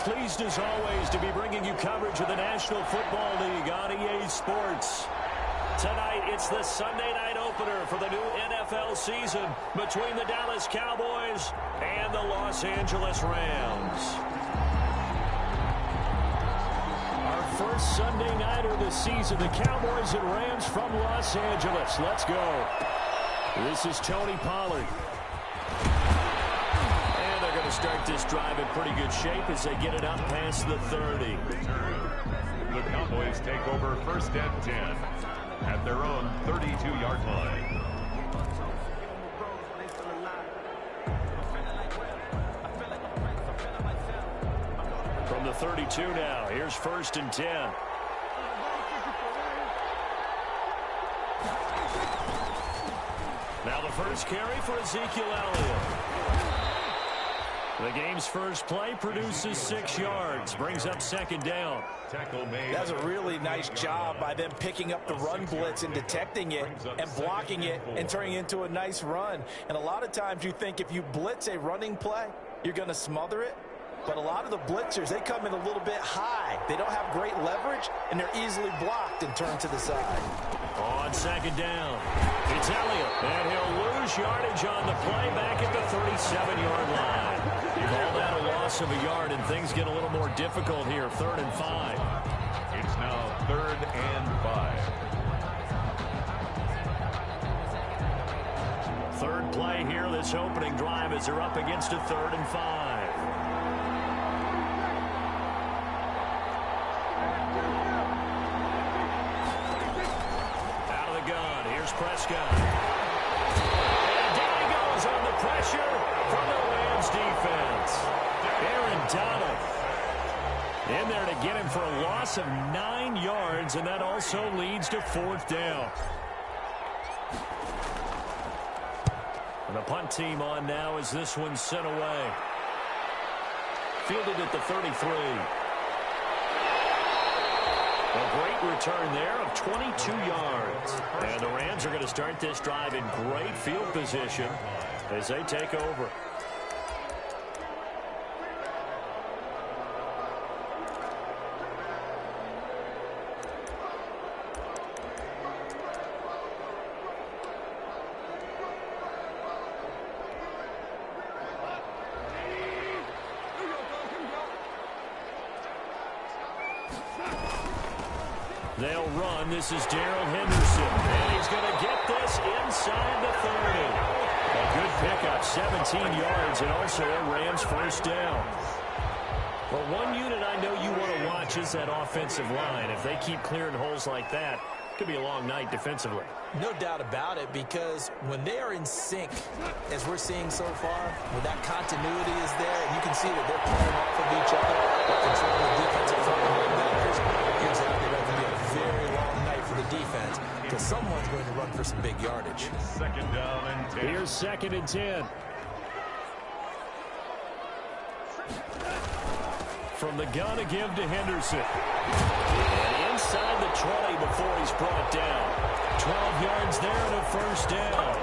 Pleased as always to be bringing you coverage of the National Football League on EA Sports. Tonight, it's the Sunday night opener for the new NFL season between the Dallas Cowboys and the Los Angeles Rams. Our first Sunday nighter this season, the Cowboys and Rams from Los Angeles. Let's go. This is Tony Pollard. And they're going to start this drive in pretty good shape as they get it up past the 30. The Cowboys take over first and 10 at their own 32-yard line. From the 32 now, here's first and 10. Now the first carry for Ezekiel Elliott. The game's first play produces 6 yards, brings up second down. That's a really nice job by them picking up the run blitz and detecting it and blocking it and turning it into a nice run. And a lot of times you think if you blitz a running play, you're going to smother it. But a lot of the blitzers, they come in a little bit high. They don't have great leverage, and they're easily blocked and turned to the side. On second down, it's Elliott, and he'll lose yardage on the play back at the 37-yard line. Call that a loss of a yard, and things get a little more difficult here, 3rd and 5. It's now 3rd and 5. Third play here, this opening drive as they're up against a 3rd and 5. Prescott. And down he goes on the pressure from the Rams defense. Aaron Donald in there to get him for a loss of 9 yards, and that also leads to 4th down. And the punt team on now as this one's sent away. Fielded at the 33. A great return there of 22 yards. And the Rams are going to start this drive in great field position as they take over. They'll run. This is Darrell Henderson. And he's going to get this inside the 30. A good pickup, 17 yards, and also a Rams first down. Well, one unit I know you want to watch is that offensive line. If they keep clearing holes like that, it could be a long night defensively. No doubt about it, because when they are in sync, as we're seeing so far, when that continuity is there, and you can see that they're playing off of each other, controlling the defensive front and linebackers, here's how they're going to be a very long night for the defense, because someone's going to run for some big yardage. Second down and 10. Here's 2nd and 10. From the gun to give to Henderson. And inside the 20 before he's brought down. 12 yards there and a first down.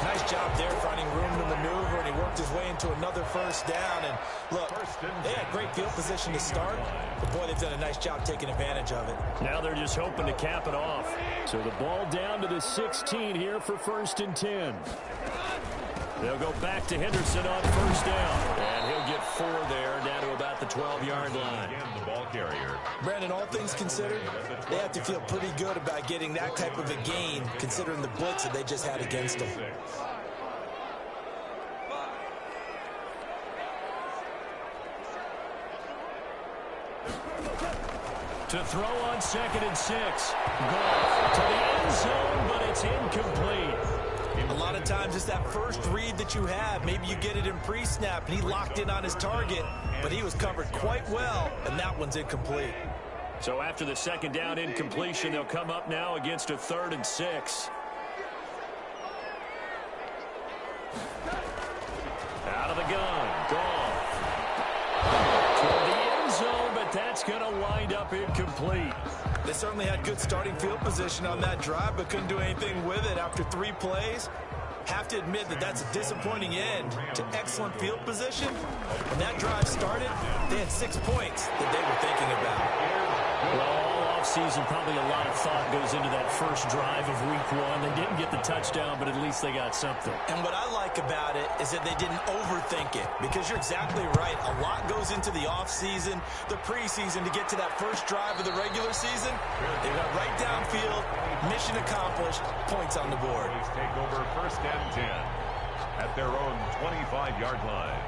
Nice job there finding room to maneuver, and he worked his way into another first down. And look, they had great field position to start, but boy, they've done a nice job taking advantage of it. Now they're just hoping to cap it off. So the ball down to the 16 here for 1st and 10. They'll go back to Henderson on first down. And he'll get 4 there, down to about the 12-yard line. The ball carrier. Brandon, all things considered, they have to feel pretty good about getting that type of a gain, considering the blitz that they just had against them. To throw on 2nd and 6. Goal to the end zone, but it's incomplete. A lot of times it's that first read that you have. Maybe you get it in pre-snap, and he locked in on his target, but he was covered quite well, and that one's incomplete. So after the 2nd down incompletion, they'll come up now against a 3rd and 6. Out of the gun. Goff. Toward the end zone, but that's going to wind up incomplete. They certainly had good starting field position on that drive, but couldn't do anything with it after 3 plays. Have to admit that that's a disappointing end to excellent field position. When that drive started, they had 6 points that they were thinking about. Well, all offseason, probably a lot of thought goes into that first drive of week 1. They didn't get the touchdown, but at least they got something. And what I like about it is that they didn't overthink it, because you're exactly right. A lot goes into the offseason, the preseason, to get to that first drive of the regular season. They went right downfield, mission accomplished, points on the board. Take over first and 10 at their own 25-yard line.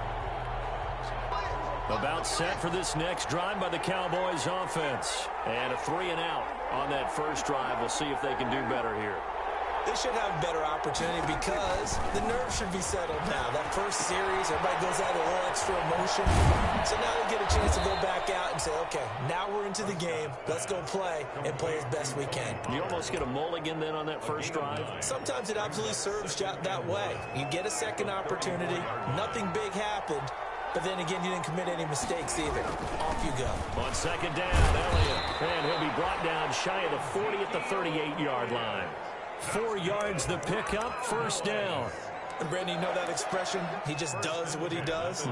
About set for this next drive by the Cowboys offense. And a 3-and-out on that first drive. We'll see if they can do better here. They should have a better opportunity because the nerves should be settled now. That first series, everybody goes out with a little extra emotion. So now they get a chance to go back out and say, okay, now we're into the game. Let's go play and play as best we can. You almost get a mulligan then on that first drive? Sometimes it absolutely serves that way. You get a second opportunity. Nothing big happened. But then again, you didn't commit any mistakes either. Off you go. On second down, Elliott. And he'll be brought down shy of the 40 at the 38-yard line. 4 yards the pickup, first down. And Brandon, you know that expression? He just does what he does.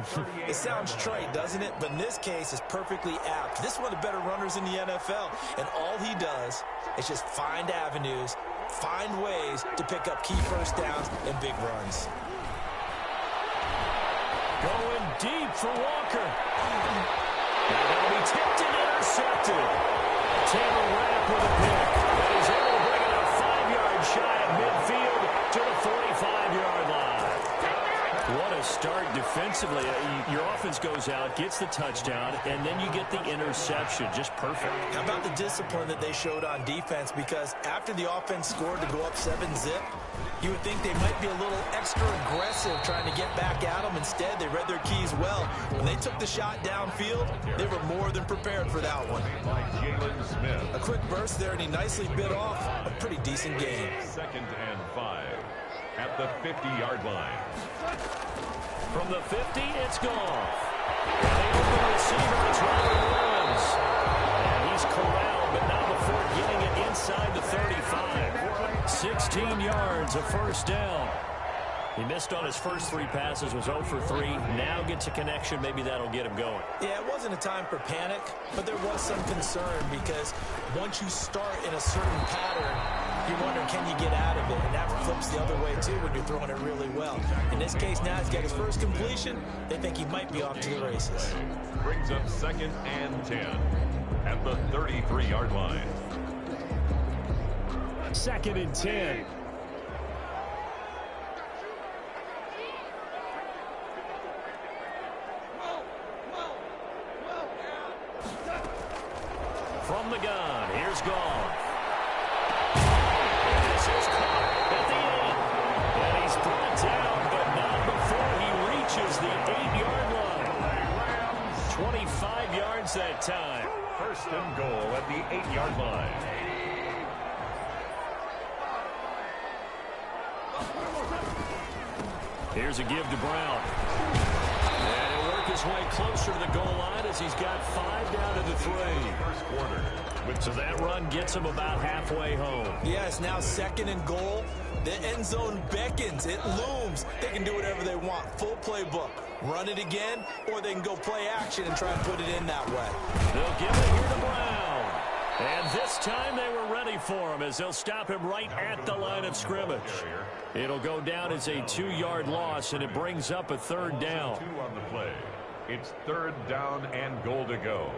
It sounds trite, doesn't it? But in this case, it's perfectly apt. This is one of the better runners in the NFL. And all he does is just find avenues, find ways to pick up key first downs and big runs. Going deep for Walker. And that'll be tipped and intercepted. Taylor Rapp with a pick. And he's able to bring it up 5 yards shy of midfield to the 45-yard line. What a start defensively. Your offense goes out, gets the touchdown, and then you get the interception. Just perfect. How about the discipline that they showed on defense? Because after the offense scored to go up 7-zip, you would think they might be a little extra aggressive trying to get back at them. Instead, they read their keys well. When they took the shot downfield, they were more than prepared for that one. A quick burst there, and he nicely bit off a pretty decent gain. 2nd and 5 at the 50-yard line. From the 50, it's gone. And the open receiver, it's Robert Williams. And he's corralled, but not before getting it inside the 35. 16 yards, a first down. He missed on his first 3 passes, was 0 for 3. Now gets a connection. Maybe that'll get him going. Yeah, it wasn't a time for panic, but there was some concern because once you start in a certain pattern, you're wondering, can you get out of it? And that flips the other way, too, when you're throwing it really well. In this case, now he's got his first completion. They think he might be off to the races. Brings up 2nd and 10 at the 33-yard line. 2nd and 10. From the gun, here's Goff. This is caught at the 8. And he's brought down, but not before he reaches the 8-yard line. 25 yards that time. 1st and goal at the 8-yard line. Here's a give to Brown. And he'll work his way closer to the goal line as he's got 5 down to the 3. First quarter. So that run gets him about halfway home. Yeah, it's now 2nd and goal. The end zone beckons. It looms. They can do whatever they want. Full playbook. Run it again, or they can go play action and try and put it in that way. They'll give it here to Brown. And this time they were ready for him as they'll stop him right at the line of scrimmage. It'll go down as a 2-yard loss, and it brings up a 3rd down. 2 on the play. It's 3rd down and goal to go.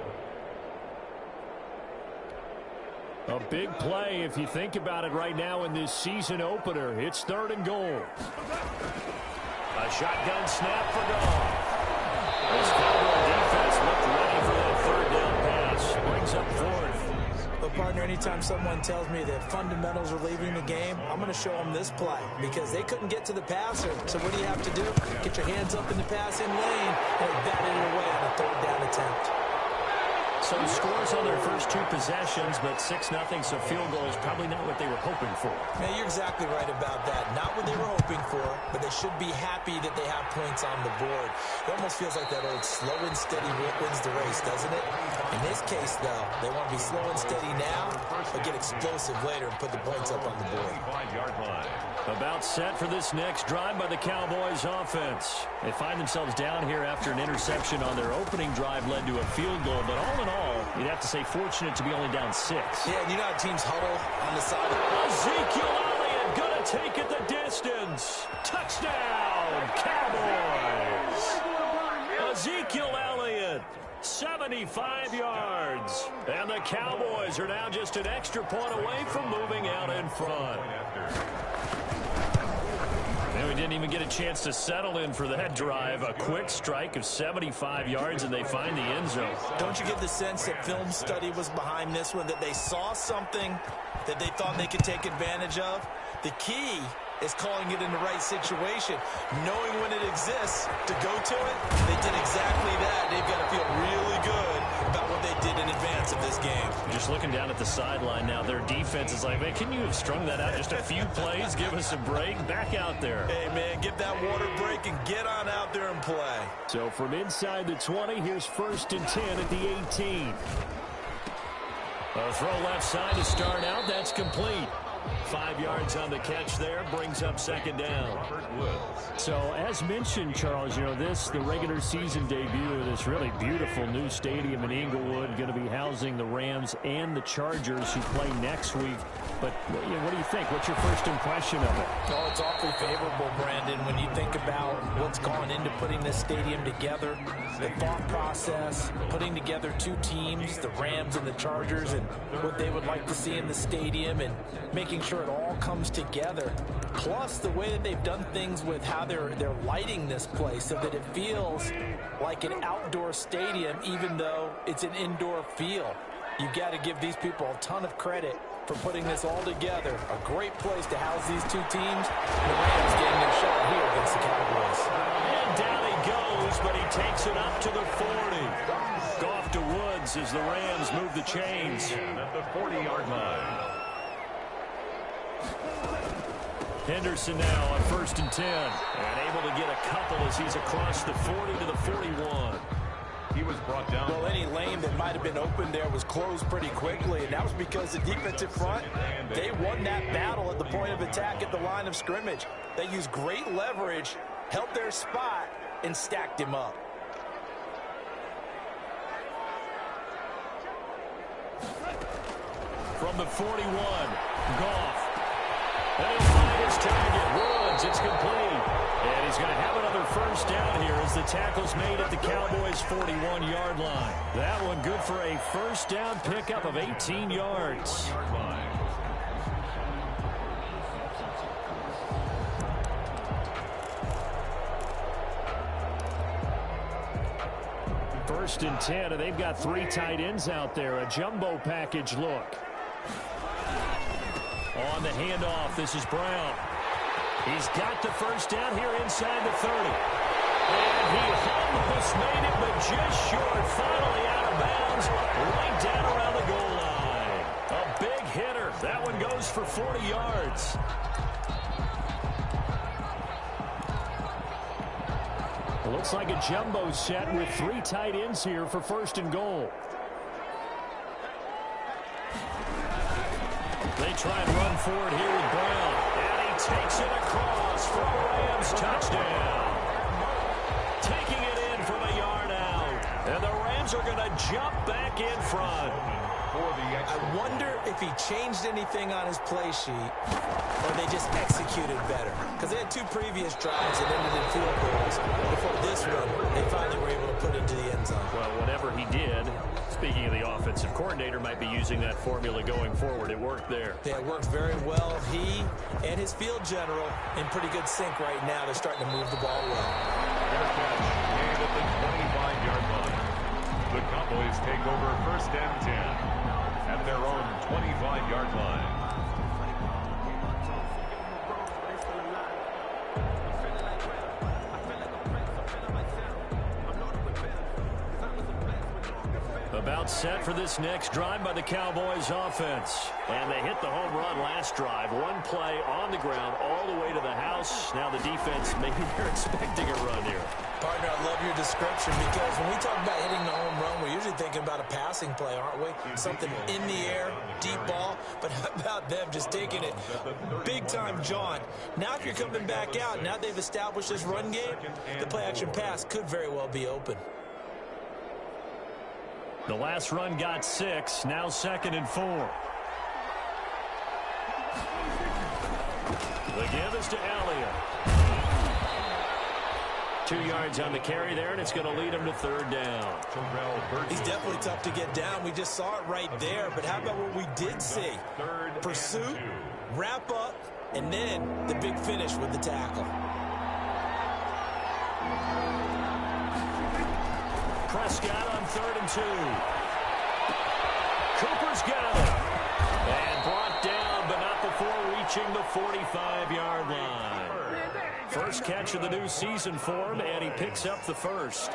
A big play if you think about it right now in this season opener. It's 3rd and goal. A shotgun snap for Goff. This Cowboy defense looked ready for that 3rd down pass. Brings up 4th. But, partner, anytime someone tells me that fundamentals are leaving the game, I'm going to show them this play because they couldn't get to the passer. So what do you have to do? Get your hands up in the passing lane and bat it away on a 3rd down attempt. So scores on their first 2 possessions, but 6-0, so field goal is probably not what they were hoping for. Man, you're exactly right about that. Not what they were hoping for, but they should be happy that they have points on the board. It almost feels like that old slow and steady wins the race, doesn't it? In this case, though, they want to be slow and steady now, but get explosive later and put the points up on the board. About set for this next drive by the Cowboys offense. They find themselves down here after an interception on their opening drive led to a field goal, but all in all, you'd have to say fortunate to be only down 6. Yeah, and you know how teams huddle on the side. Ezekiel Elliott gonna take it the distance. Touchdown, Cowboys. Ezekiel Elliott, 75 yards. And the Cowboys are now just an extra point away from moving out in front. And we didn't even get a chance to settle in for that drive. A quick strike of 75 yards, and they find the end zone. Don't you get the sense that film study was behind this one, that they saw something that they thought they could take advantage of? The key is calling it in the right situation, knowing when it exists to go to it. They did exactly that. They've got to feel really good about what they did in advance of this game. Just looking down at the sideline now, their defense is like, man, can you have strung that out just a few plays? Give us a break. Back out there. Hey, man, give that water break and get on out there and play. So from inside the 20, here's 1st and 10 at the 18. A throw left side to start out. That's complete. 5 yards on the catch there, brings up 2nd down. So as mentioned, Charles, you know, the regular season debut of this really beautiful new stadium in Inglewood, going to be housing the Rams and the Chargers who play next week. But you know, what do you think? What's your first impression of it? Oh, it's awfully favorable, Brandon, when you think about what's gone into putting this stadium together, the thought process, putting together 2 teams, the Rams and the Chargers, and what they would like to see in the stadium, and making sure it all comes together. Plus, the way that they've done things with how they're lighting this place so that it feels like an outdoor stadium, even though it's an indoor feel. You've got to give these people a ton of credit for putting this all together. A great place to house these 2 teams. The Rams getting their shot here against the Cowboys. And down he goes, but he takes it up to the 40. Goff to Woods as the Rams move the chains. At the 40-yard line. Henderson now on 1st and 10. And able to get a couple as he's across the 40 to the 41. He was brought down. Well, any lane that might have been open there was closed pretty quickly, and that was because the defensive front, they won that battle at the point of attack at the line of scrimmage. They used great leverage, held their spot, and stacked him up. From the 41, Goff. And he'll find his target. Woods, it's complete. And he's going to have another 1st down here as the tackle's made at the Cowboys' 41-yard line. That one good for a 1st down pickup of 18 yards. First and 10, and they've got 3 tight ends out there. A jumbo package look. On the handoff, this is Brown. He's got the 1st down here inside the 30. And he almost made it, but just short. Finally out of bounds, right down around the goal line. A big hitter. That one goes for 40 yards. It looks like a jumbo set with 3 tight ends here for 1st and goal. They try and run forward here with Brown. And he takes it across for a Rams touchdown. Taking it in from a yard out. And the Rams are going to jump back in front. I wonder if he changed anything on his play sheet or they just executed better. Because they had 2 previous drives that ended in field goals. Before this one, they finally were able to put it into the end zone. Well, whatever he did, speaking of the offensive coordinator, might be using that formula going forward. It worked there. Yeah, it worked very well. He and his field general in pretty good sync right now. They're starting to move the ball well. Fair catch made at the 25-yard line. The Cowboys take over 1st and 10 at their own 25-yard line. About set for this next drive by the Cowboys offense. And they hit the home run last drive. One play on the ground all the way to the house. Now the defense, maybe they're expecting a run here. Partner, I love your description because when we talk about hitting the home run, we're usually thinking about a passing play, aren't we? Something in the air, deep ball. But how about them just taking it big-time jaunt? Now if you're coming back out, now they've established this run game, the play-action pass could very well be open. The last run got 6, now 2nd and 4. The give is to Elliott. 2 yards on the carry there, and it's going to lead him to 3rd down. He's definitely tough to get down. We just saw it right there. But how about what we did see? Pursuit, wrap up, and then the big finish with the tackle. Prescott on 3rd and 2. Cooper's got it. And brought down, but not before reaching the 45-yard line. First catch of the new season for him, and he picks up the first.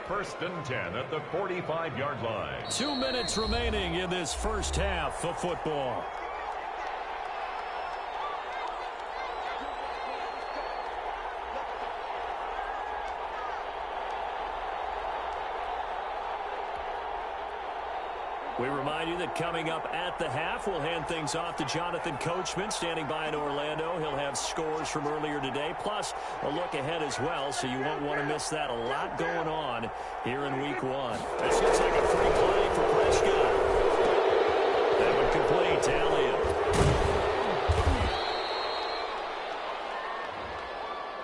1st and 10 at the 45-yard line. 2 minutes remaining in this first half of football. We remind you that coming up at the half, we'll hand things off to Jonathan Coachman, standing by in Orlando. He'll have scores from earlier today, plus a look ahead as well, so you won't want to miss that. A lot going on here in Week 1. This looks like a free play for Prescott. That one complete to Elliott.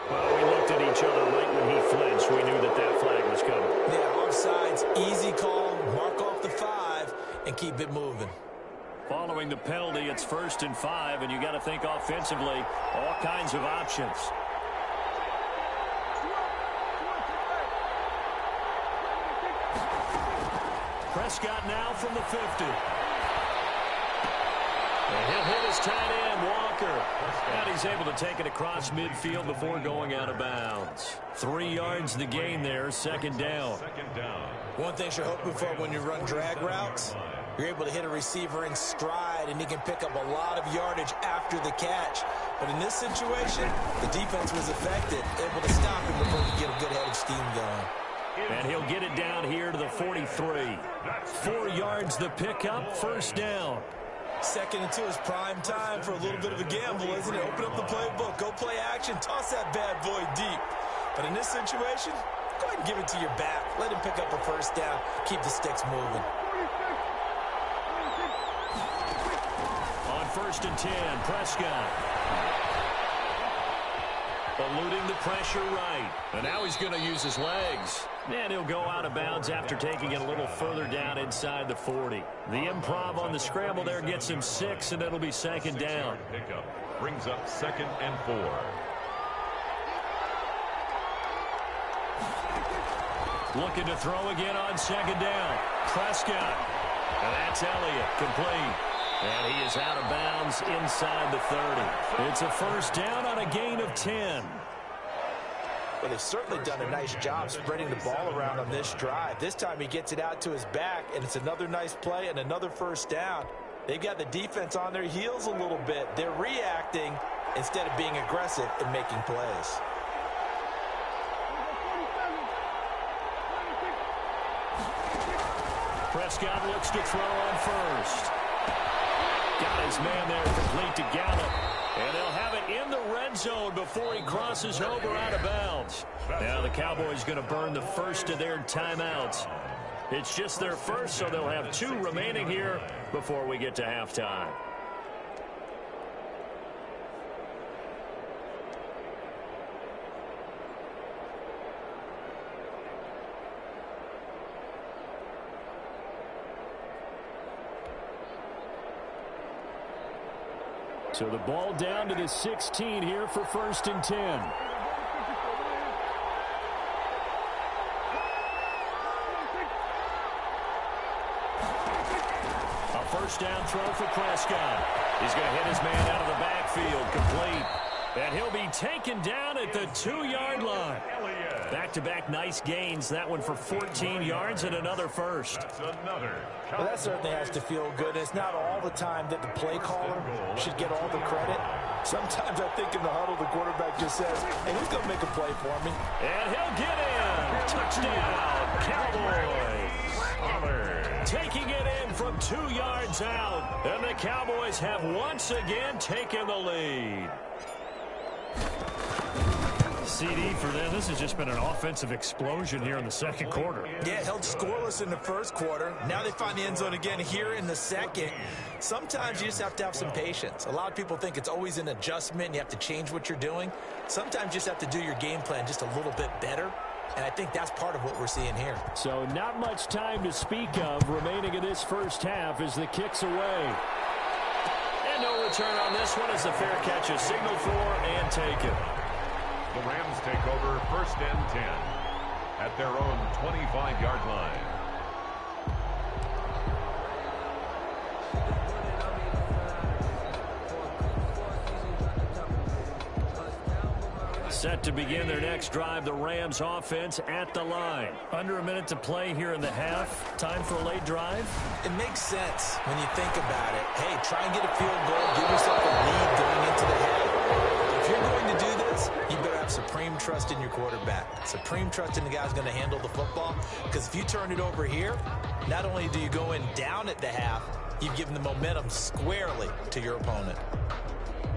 Well, we looked at each other right when he flinched. We knew that that flag was coming. Yeah, offsides, easy call, mark off the 5. And keep it moving. Following the penalty, it's 1st and 5, and you got to think offensively, all kinds of options. Prescott now from the 50. And he'll hit his tight end, Walker. And he's able to take it across midfield before going out of bounds. 3 yards the gain there, 2nd down. One thing you're hoping for when you run drag routes, you're able to hit a receiver in stride, and he can pick up a lot of yardage after the catch. But in this situation, the defense was effective, able to stop him before he get a good head of steam going. And he'll get it down here to the 43. 4 yards the pickup, 1st down. 2nd and 2 is prime time for a little bit of a gamble, isn't it? Open up the playbook, go play action, toss that bad boy deep. But in this situation, go ahead and give it to your back. Let him pick up a 1st down. Keep the sticks moving. On 1st and 10, Prescott. Eluding the pressure right. And now he's going to use his legs. And he'll go out of bounds after taking it a little further down inside the 40. The improv on the scramble there gets him 6, and it'll be 2nd down. Pickup brings up 2nd and 4. Looking to throw again on 2nd down. Prescott. And that's Elliott, complete. And he is out of bounds inside the 30. It's a 1st down on a gain of 10. Well, they've certainly done a nice job spreading the ball around on this drive. This time he gets it out to his back, and it's another nice play and another 1st down. They've got the defense on their heels a little bit. They're reacting instead of being aggressive and making plays. Prescott looks to throw on 1st. Got his man there complete to Gallup. And they'll have it in the red zone before he crosses over out of bounds. Now the Cowboys going to burn the first of their timeouts. It's just their first, so they'll have 2 remaining here before we get to halftime. So the ball down to the 16 here for 1st and 10. A 1st down throw for Prescott. He's going to hit his man out of the backfield, complete. And he'll be taken down at the 2-yard line. Back-to-back nice gains. That one for 14 yards and another first. Well, that certainly has to feel good. It's not all the time that the play caller should get all the credit. Sometimes I think in the huddle, the quarterback just says, hey, who's going to make a play for me? And he'll get in. Touchdown, Cowboys. Taking it in from 2 yards out. And the Cowboys have once again taken the lead. CD for them. This has just been an offensive explosion here in the second quarter. Yeah, held scoreless in the first quarter. Now they find the end zone again here in the second. Sometimes you just have to have some patience. A lot of people think it's always an adjustment. You have to change what you're doing. Sometimes you just have to do your game plan just a little bit better. And I think that's part of what we're seeing here. So not much time to speak of remaining in this first half as the kick's away. And no return on this one as the fair catch is signaled for and taken. The Rams take over first and 10 at their own 25-yard line. Set to begin their next drive, the Rams offense at the line. Under a minute to play here in the half. Time for a late drive. It makes sense when you think about it. Hey, try and get a field goal. Give yourself a lead going into the half. If you're going to do this, you better have supreme trust in your quarterback. Supreme trust in the guy who's going to handle the football. Because if you turn it over here, not only do you go in down at the half, you've given the momentum squarely to your opponent.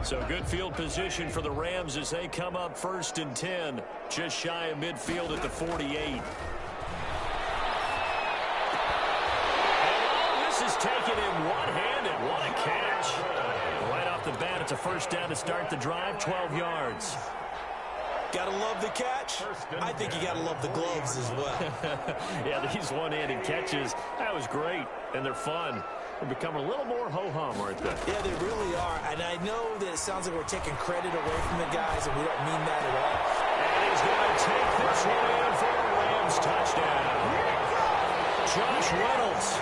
So good field position for the Rams as they come up first and 10. Just shy of midfield at the 48. And this is taken in one-handed. What a catch. Right off the bat, it's a first down to start the drive, 12 yards. Gotta love the catch. I think you gotta love the gloves as well. Yeah, these one-handed catches, that was great, and they're fun. They become a little more ho-hum, aren't they? Yeah, they really are. And I know that it sounds like we're taking credit away from the guys, and we don't mean that at all. And he's going to take this one in for a Rams touchdown. Josh Reynolds,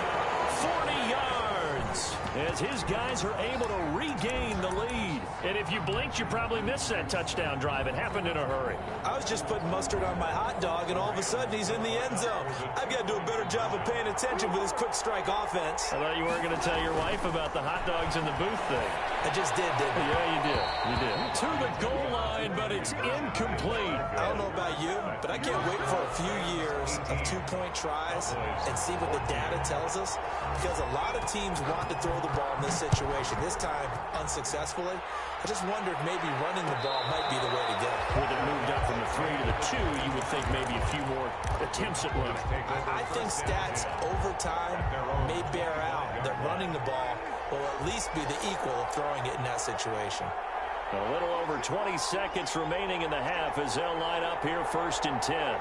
40 yards, as his guys are able to regain the lead. And if you blinked, you probably missed that touchdown drive. It happened in a hurry. I was just putting mustard on my hot dog, and all of a sudden he's in the end zone. I've got to do a better job of paying attention for this quick strike offense. I thought you weren't going to tell your wife about the hot dogs in the booth thing. I just did, didn't I? Yeah, you did. You did. To the goal line, but it's incomplete. I don't know about you, but I can't wait for a few years of two-point tries and see what the data tells us, because a lot of teams want to throw the ball in this situation. This time, unsuccessfully. I just wondered if maybe running the ball might be the way to go. With it moved up from the 3 to the 2, you would think maybe a few more attempts at running. I think stats over time may bear out that running the ball will at least be the equal of throwing it in that situation. A little over 20 seconds remaining in the half as they'll line up here first and 10.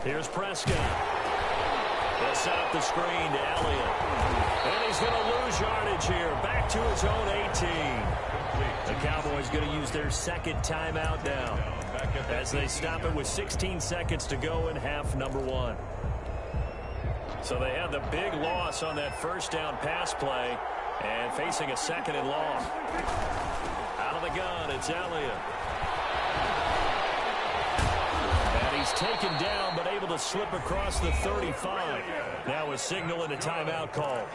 Here's Prescott. They'll set up the screen to Elliott. And he's going to lose yardage here. Back to his own 18. The Cowboys going to use their second timeout now as they stop it with 16 seconds to go in half number 1. So they had the big loss on that first down pass play and facing a second and long. Out of the gun, it's Elliott. He's taken down, but able to slip across the 35. Now a signal and a timeout call.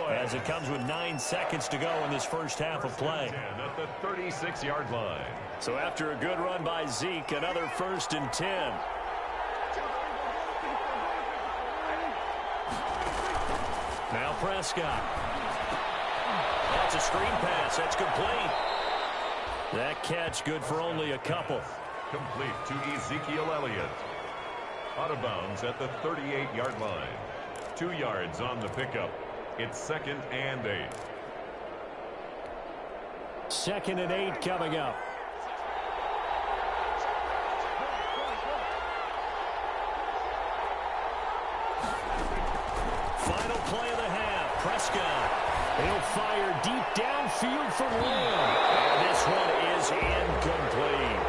As it comes with 9 seconds to go in this first half of play. At the 36-yard line. So after a good run by Zeke, another first and 10. Now Prescott. That's a screen pass. That's complete. That catch good for only a couple. Complete to Ezekiel Elliott. Out of bounds at the 38-yard line. 2 yards on the pickup. It's second and 8. Second and 8 coming up. Final play Prescott. He'll fire deep downfield for Lamb. And this one is incomplete.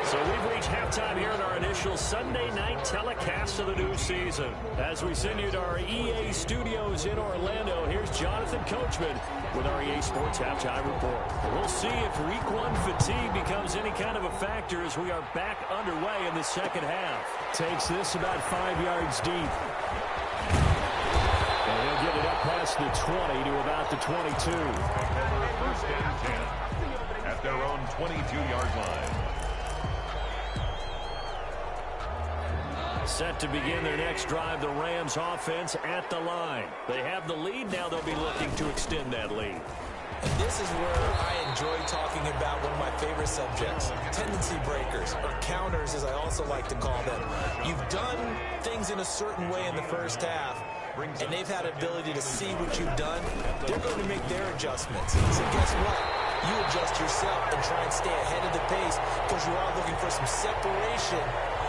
So we've reached halftime here in our initial Sunday night telecast of the new season. As we send you to our EA studios in Orlando, here's Jonathan Coachman with our EA Sports Halftime Report. We'll see if Week 1 fatigue becomes any kind of a factor as we are back underway in the second half. Takes this about 5 yards deep. And he'll get it up past the 20 to about the 22. First and 10 at their own 22-yard line. Set to begin their next drive, the Rams offense at the line. They have the lead. Now they'll be looking to extend that lead. And this is where I enjoy talking about one of my favorite subjects, tendency breakers, or counters as I also like to call them. You've done things in a certain way in the first half, and they've had ability to see what you've done. They're going to make their adjustments. So guess what? You adjust yourself and try and stay ahead of the pace because you are looking for some separation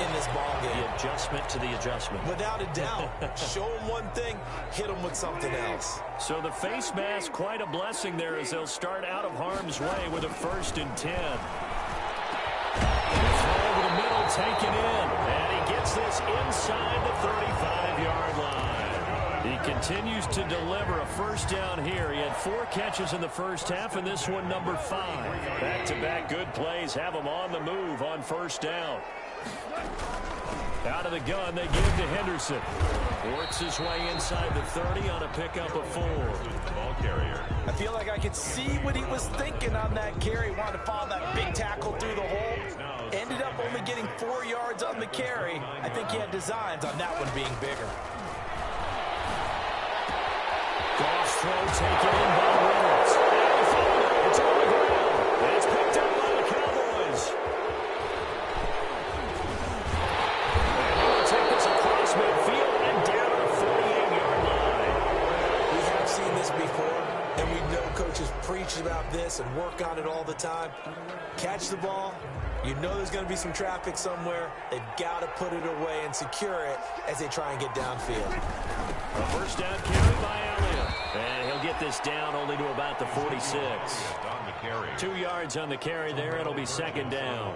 in this ball game. The adjustment to the adjustment. Without a doubt. Show them one thing, hit them with something else. So the face mask, quite a blessing there as they'll start out of harm's way with a 1st and 10. Throw over the middle, taken in. And he gets this inside the 35-yard line. He continues to deliver a first down here. He had 4 catches in the first half, and this one number 5. Back-to-back good plays have him on the move on first down. Out of the gun, they give to Henderson. Works his way inside the 30 on a pickup of 4. Ball carrier. I feel like I could see what he was thinking on that carry. Wanted to follow that big tackle through the hole. Ended up only getting 4 yards on the carry. I think he had designs on that one being bigger. Goff's throw taken in by Reynolds. It's on the ground. And it's picked up by the Cowboys. And he'll take this across midfield and down to the 48-yard line. We have seen this before, and we know coaches preach about this and work on it all the time. Catch the ball. You know there's going to be some traffic somewhere. They've got to put it away and secure it as they try and get downfield. A first down carry by Elliott. And he'll get this down only to about the 46. 2 yards on the carry there. It'll be 2nd down.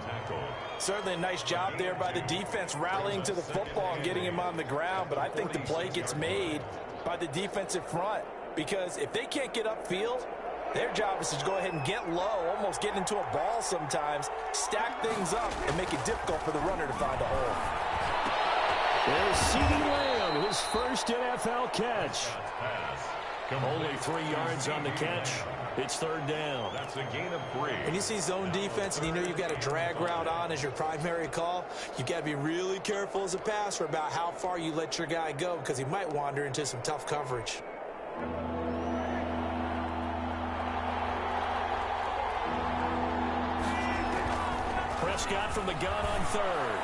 Certainly a nice job there by the defense rallying to the football and getting him on the ground. But I think the play gets made by the defensive front. Because if they can't get upfield, their job is to go ahead and get low, almost get into a ball sometimes, stack things up, and make it difficult for the runner to find a hole. There's CeeDee Lamb, his first NFL catch. Only 3 yards on the catch. It's 3rd down. That's a gain of 3. When you see zone defense and you know you've got a drag route on as your primary call, you've got to be really careful as a passer about how far you let your guy go because he might wander into some tough coverage. Prescott from the gun on 3rd.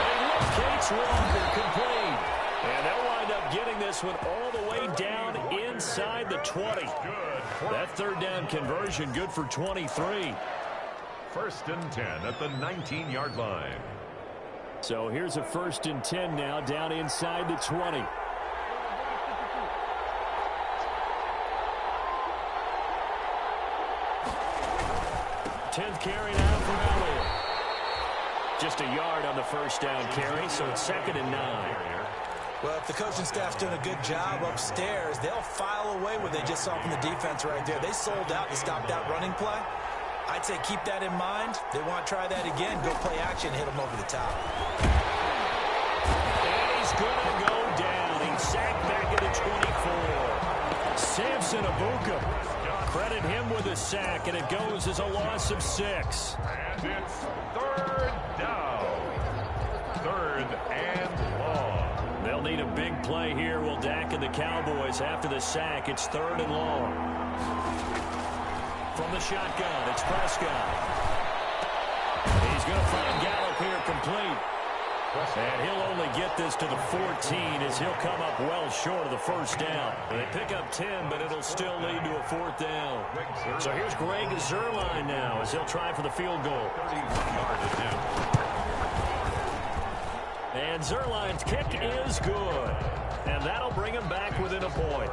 And he locates Walker, complete. And they'll wind up getting this one all the way down inside the 20. That 3rd down conversion good for 23. 1st and 10 at the 19-yard line. So here's a 1st and 10 now down inside the 20. Tenth carry now for Elliott. Just a yard on the first down carry, so it's 2nd and 9. Well, if the coaching staff's doing a good job upstairs, they'll file away what they just saw from the defense right there. They sold out to stop that running play. I'd say keep that in mind. They want to try that again. Go play action, hit them over the top. And he's going to go down. He's sacked back at the 24. Samson Abuka. Credit him with a sack, and it goes as a loss of 6. And it's 3rd down. 3rd and long. They'll need a big play here. Will Dak and the Cowboys after the sack. It's 3rd and long. From the shotgun, it's Prescott. He's going to find Gallup here complete. And he'll only get this to the 14 as he'll come up well short of the first down. They pick up 10, but it'll still lead to a 4th down. So here's Greg Zuerlein now as he'll try for the field goal. 31-yard attempt. And Zerline's kick is good. And that'll bring him back within a point.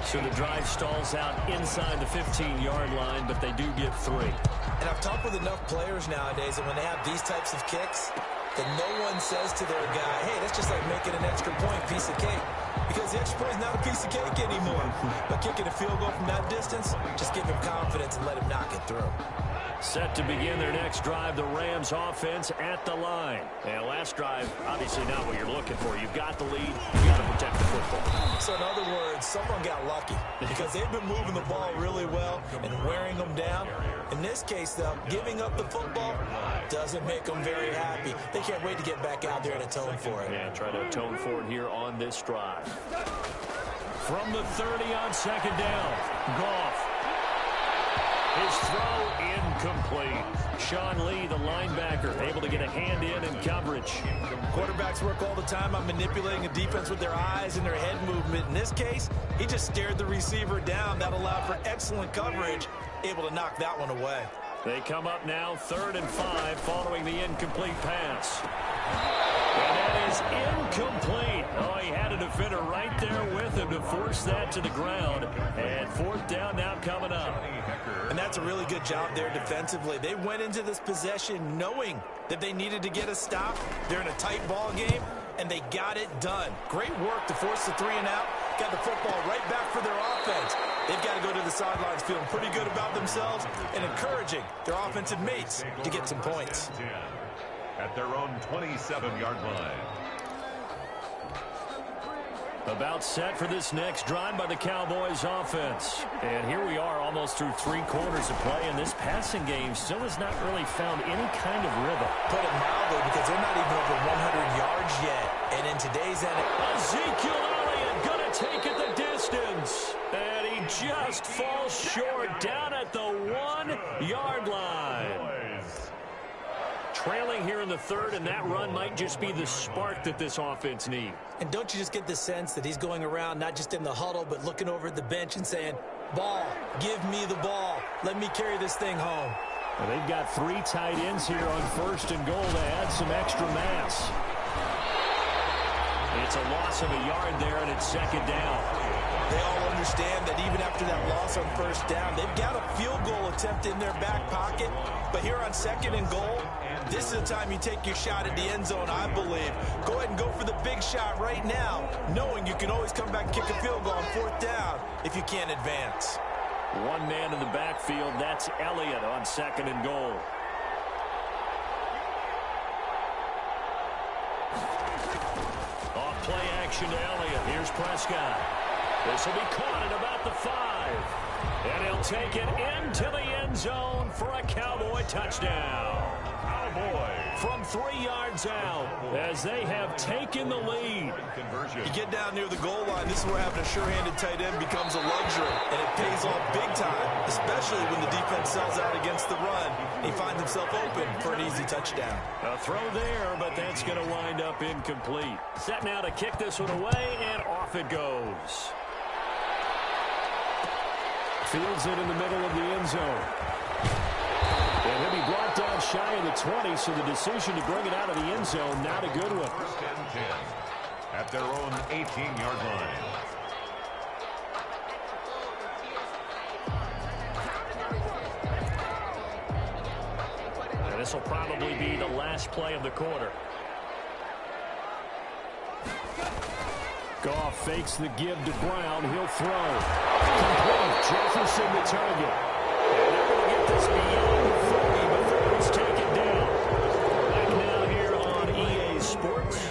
So the drive stalls out inside the 15-yard line, but they do get 3. And I've talked with enough players nowadays that when they have these types of kicks, that no one says to their guy, hey, that's just like making an extra point, piece of cake. Because the extra point is not a piece of cake anymore. But kicking a field goal from that distance, just give him confidence and let him knock it through. Set to begin their next drive, the Rams offense at the line. And last drive, obviously not what you're looking for. You've got the lead. You've got to protect the football. So in other words, someone got lucky because they've been moving the ball really well and wearing them down. In this case, though, giving up the football doesn't make them very happy. They can't wait to get back out there and atone for it. Yeah, try to atone for it here on this drive. From the 30 on second down, Goff. His throw incomplete. Sean Lee, the linebacker, able to get a hand in coverage. Quarterbacks work all the time on manipulating a defense with their eyes and their head movement. In this case, he just stared the receiver down. That allowed for excellent coverage, able to knock that one away. They come up now 3rd and 5 following the incomplete pass. And that is incomplete. Oh, he had a defender right there with him to force that to the ground. And 4th down now coming up. And that's a really good job there defensively. They went into this possession knowing that they needed to get a stop. They're in a tight ball game, and they got it done. Great work to force the 3 and out. Got the football right back for their offense. They've got to go to the sidelines feeling pretty good about themselves and encouraging their offensive mates to get some points. At their own 27-yard line. About set for this next drive by the Cowboys offense. And here we are almost through 3 quarters of play, and this passing game still has not really found any kind of rhythm. Put it mildly, because they're not even over 100 yards yet. And in today's NFL, Ezekiel Elliott gonna take it the distance. And he just falls short down at the 1-yard line. Trailing here in the 3rd, and that run might just be the spark that this offense needs. And don't you just get the sense that he's going around not just in the huddle, but looking over at the bench and saying, ball, give me the ball. Let me carry this thing home. Well, they've got 3 tight ends here on 1st and goal to add some extra mass. It's a loss of a yard there, and it's 2nd down. They all understand that even after that loss on 1st down, they've got a field goal attempt in their back pocket. But here on 2nd and goal, this is the time you take your shot at the end zone, I believe. Go ahead and go for the big shot right now, knowing you can always come back and kick a field goal on 4th down if you can't advance. One man in the backfield, that's Elliott on 2nd and goal. Off play action to Elliott. Here's Prescott. This will be caught at about the 5. And he'll take it into the end zone for a Cowboy touchdown. From 3 yards out as they have taken the lead. You get down near the goal line, this is where having a sure-handed tight end becomes a luxury, and it pays off big time, especially when the defense sells out against the run. He finds himself open for an easy touchdown. A throw there, but that's going to wind up incomplete. Set now to kick this one away, and off it goes. Fields it in the middle of the end zone. And he'll be brought down shy of the 20, so the decision to bring it out of the end zone, not a good one. 1st and 10 at their own 18-yard line. And this will probably be the last play of the quarter. Goff fakes the give to Brown. He'll throw. Complete. Jefferson the target. And they're going to get this beyond 30 before it's taken down. Back now here on EA Sports.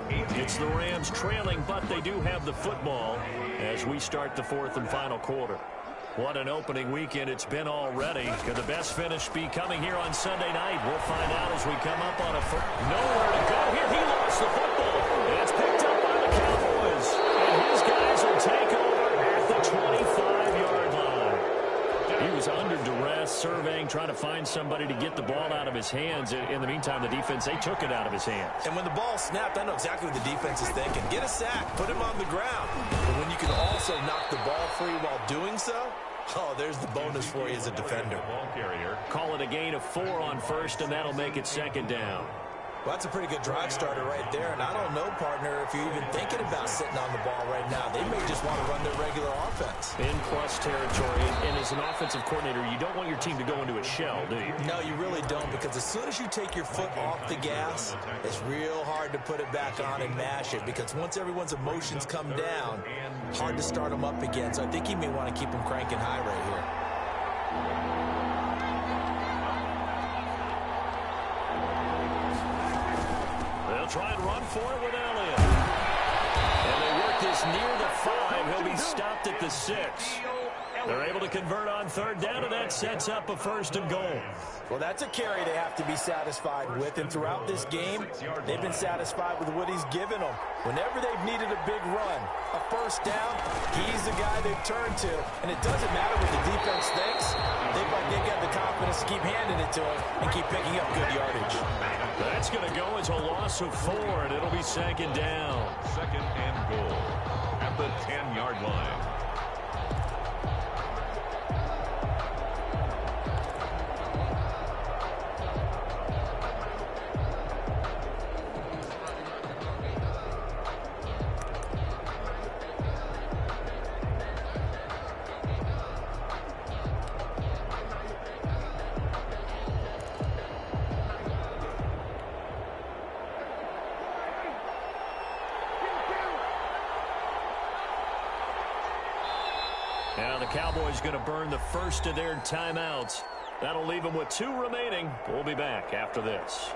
It's the Rams trailing, but they do have the football as we start the 4th and final quarter. What an opening weekend it's been already. Could the best finish be coming here on Sunday night? We'll find out as we come up on nowhere to go here. He lost the football. And it's picked up by the Cowboys. And his guys will take over at the 25-yard line. He was under duress, surveying, trying to find somebody to get the ball out of his hands. In the meantime, the defense, they took it out of his hands. And when the ball snapped, I know exactly what the defense is thinking. Get a sack, put him on the ground. But when you can also knock the ball free while doing so, oh, there's the bonus for you as a defender. Call it a gain of 4 on 1st, and that'll make it 2nd down. Well, that's a pretty good drive starter right there, and I don't know, partner, if you're even thinking about sitting on the ball right now. They may just want to run their regular offense. In plus territory, and as an offensive coordinator, you don't want your team to go into a shell, do you? No, you really don't, because as soon as you take your foot off the gas, it's real hard to put it back on and mash it, because once everyone's emotions come down, hard to start them up again. So I think he may want to keep them cranking high right here. They'll try and run for it with Elliott. And they work this near the 5. He'll be stopped at the 6. They're able to convert on third down, and that sets up a 1st and goal. Well, that's a carry they have to be satisfied with, and throughout this game, they've been satisfied with what he's given them. Whenever they've needed a big run, a 1st down, he's the guy they've turned to, and it doesn't matter what the defense thinks. They've got the confidence to keep handing it to him and keep picking up good yardage. That's going to go as a loss of 4, and it'll be 2nd down. 2nd and goal at the 10-yard line. Now the Cowboys going to burn the first of their timeouts. That'll leave them with 2 remaining. We'll be back after this.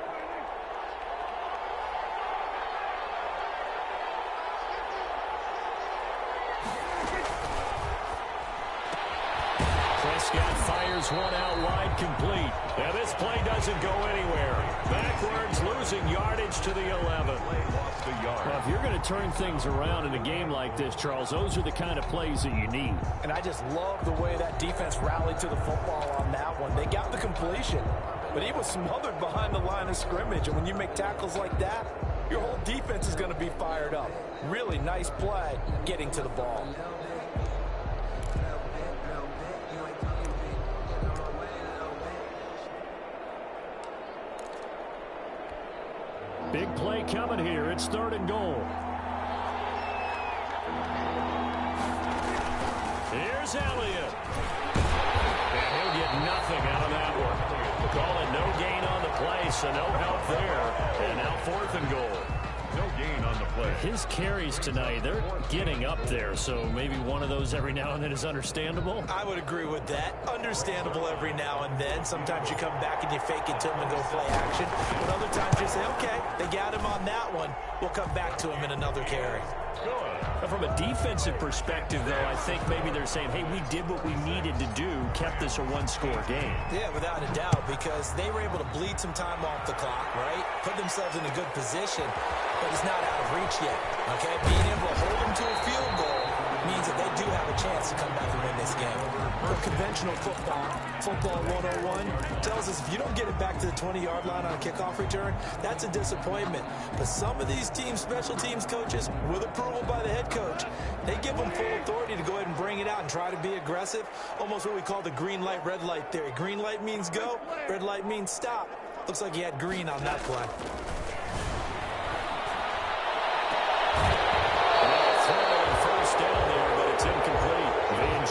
Prescott fires one out wide, complete. Now this play doesn't go anywhere. Backwards, losing yardage to the 11. Well, if you're going to turn things around in a game like this, Charles, those are the kind of plays that you need. And I just love the way that defense rallied to the football on that one. They got the completion, but he was smothered behind the line of scrimmage. And when you make tackles like that, your whole defense is going to be fired up. Really nice play getting to the ball. Big play coming here. It's 3rd and goal. Here's Elliott. And he'll get nothing out of that one. We'll call it no gain on the play, so no help there. And now 4th and goal. No gain on the play. His carries tonight, they're getting up there, so maybe one of those every now and then is understandable. I would agree with that. Understandable every now and then. Sometimes you come back and you fake it to him and go play action. But other times you say, okay, they got him on that one. We'll come back to him in another carry. From a defensive perspective, though, I think maybe they're saying, hey, we did what we needed to do, kept this a 1-score game. Yeah, without a doubt, because they were able to bleed some time off the clock, right? Put themselves in a good position, but it's not out of reach yet, okay? Being able to hold them to a field goal means that they do have a chance to come back and win this game. For conventional football 101 tells us if you don't get it back to the 20-yard line on a kickoff return, that's a disappointment. But some of these teams, special teams coaches, with approval by the head coach, they give them full authority to go ahead and bring it out and try to be aggressive. Almost what we call the green light, red light theory. Green light means go, red light means stop. Looks like he had green on that play.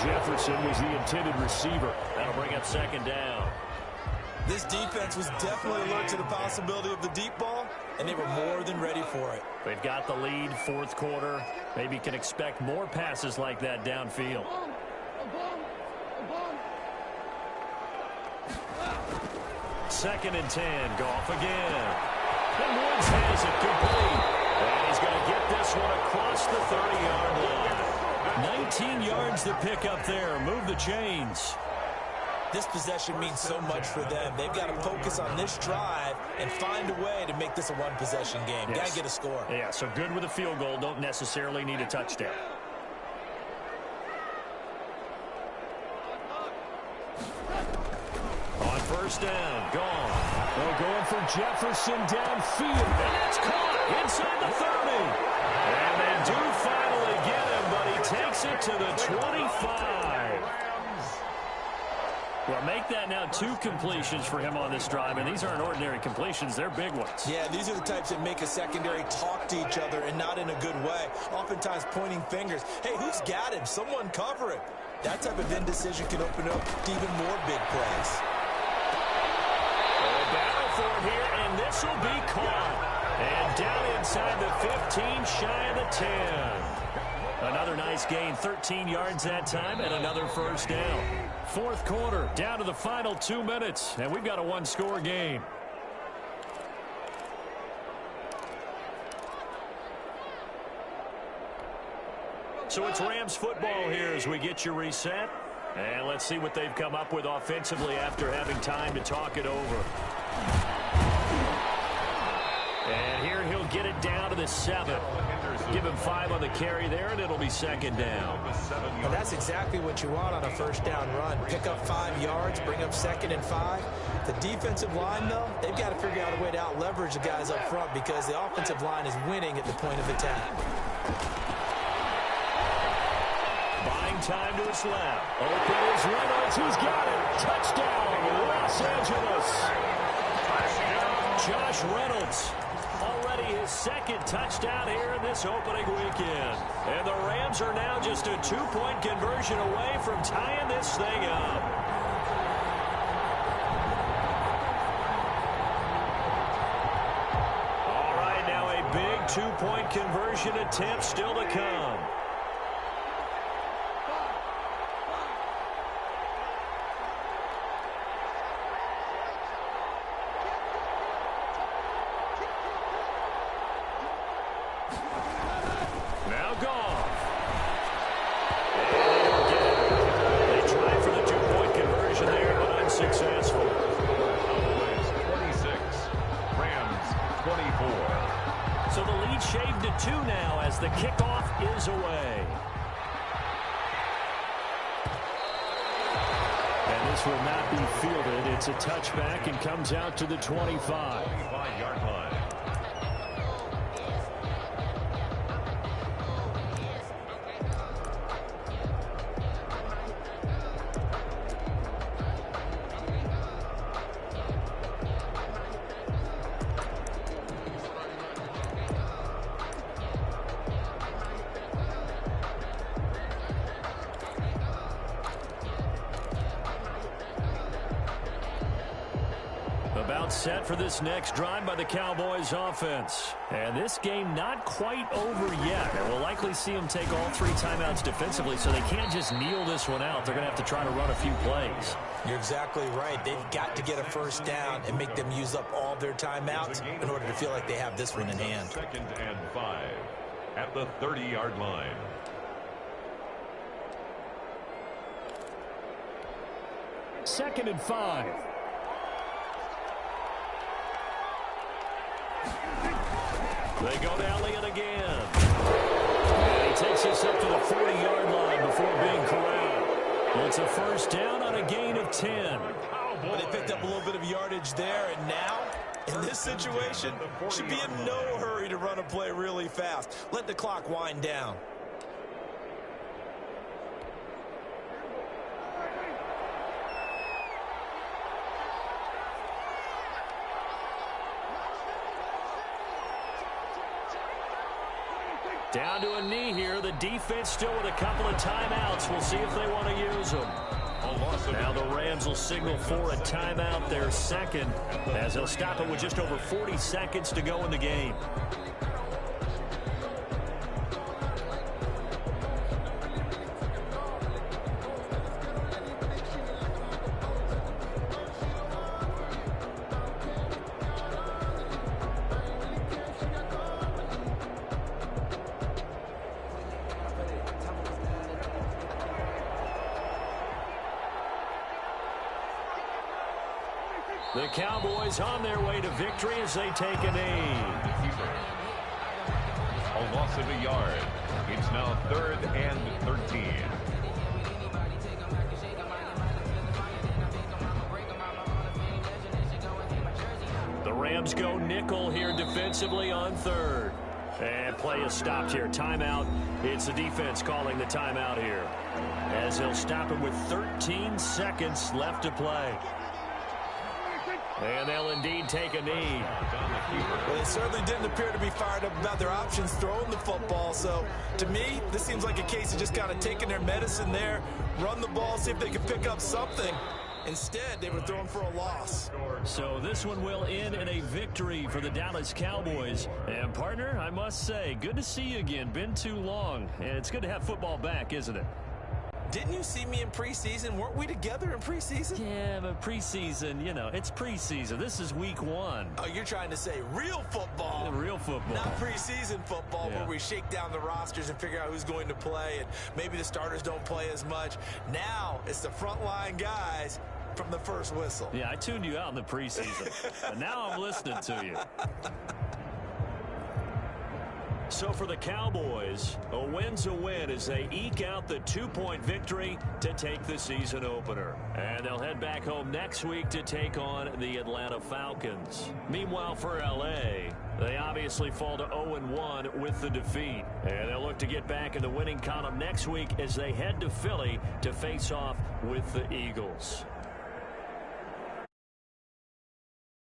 Jefferson was the intended receiver. That'll bring up 2nd down. This defense was definitely alert to the possibility of the deep ball, and they were more than ready for it. They've got the lead, 4th quarter. Maybe can expect more passes like that downfield. Second and 10. Goff again. And Woods has it complete. And he's going to get this one across the 30-yard line. 19 yards to pick up there. Move the chains. This possession means so much for them. They've got to focus on this drive and find a way to make this a one-possession game. Yes. Got to get a score. Yeah, so good with a field goal. Don't necessarily need a touchdown. On 1st down, gone. They're going for Jefferson downfield. And it's caught inside the 30. And they do finally get him, but he takes it to the 25. Well, make that now 2 completions for him on this drive, and these aren't ordinary completions. They're big ones. Yeah, these are the types that make a secondary talk to each other and not in a good way, oftentimes pointing fingers. Hey, who's got him? Someone cover him. That type of indecision can open up to even more big plays. A battle for it here, and this will be caught. And down inside the 15, shy of the 10. Another nice gain, 13 yards that time, and another first down. Fourth quarter, down to the final 2 minutes, and we've got a one-score game. So it's Rams football here as we get you reset. And let's see what they've come up with offensively after having time to talk it over. And here he'll get it down to the 7. Give him 5 on the carry there, and it'll be second down. Well, that's exactly what you want on a first down run. Pick up 5 yards, bring up 2nd and 5. The defensive line, though, they've got to figure out a way to out-leverage the guys up front because the offensive line is winning at the point of attack. Buying time to his left. Open is Reynolds. He's got it. Touchdown, Los Angeles. Josh Reynolds. Already his 2nd touchdown here in this opening weekend. And the Rams are now just a 2-point conversion away from tying this thing up. All right, now a big 2-point conversion attempt still to come. The kickoff is away. And this will not be fielded. It's a touchback and comes out to the 25. 25-yard line. Set for this next drive by the Cowboys offense. And this game not quite over yet. And we'll likely see them take all 3 timeouts defensively, so they can't just kneel this one out. They're going to have to try to run a few plays. You're exactly right. They've got to get a first down and make them use up all their timeouts in order to feel like they have this one in hand. 2nd and 5 at the 30-yard line. Second and 5. They go to Elliott again. And he takes us up to the 40-yard line before being corralled. Well, it's a first down on a gain of 10. Well, they picked up a little bit of yardage there, and now, in this situation, should be in no hurry to run a play really fast. Let the clock wind down. Down to a knee here. The defense still with a couple of timeouts. We'll see if they want to use them. Now the Rams will signal for a timeout, their 2nd, as they'll stop it with just over 40 seconds to go in the game. The Cowboys on their way to victory as they take a knee. A loss of a yard. It's now 3rd and 13. The Rams go nickel here defensively on 3rd. And play is stopped here. Timeout. It's the defense calling the timeout here, as they'll stop him with 13 seconds left to play. And they'll indeed take a knee. Well, they certainly didn't appear to be fired up about their options throwing the football. So, to me, this seems like a case of just kind of taking their medicine there, run the ball, see if they can pick up something. Instead, they were throwing for a loss. So this one will end in a victory for the Dallas Cowboys. And, partner, I must say, good to see you again. Been too long. And it's good to have football back, isn't it? Didn't you see me in preseason? Weren't we together in preseason? Yeah, but preseason, you know, it's preseason. This is week 1. Oh, you're trying to say real football. Yeah, real football. Not preseason football, where we shake down the rosters and figure out who's going to play, and maybe the starters don't play as much. Now it's the frontline guys from the first whistle. Yeah, I tuned you out in the preseason. But now I'm listening to you. So for the Cowboys, a win's a win as they eke out the 2-point victory to take the season opener. And they'll head back home next week to take on the Atlanta Falcons. Meanwhile, for L.A., they obviously fall to 0-1 with the defeat. And they'll look to get back in the winning column next week as they head to Philly to face off with the Eagles.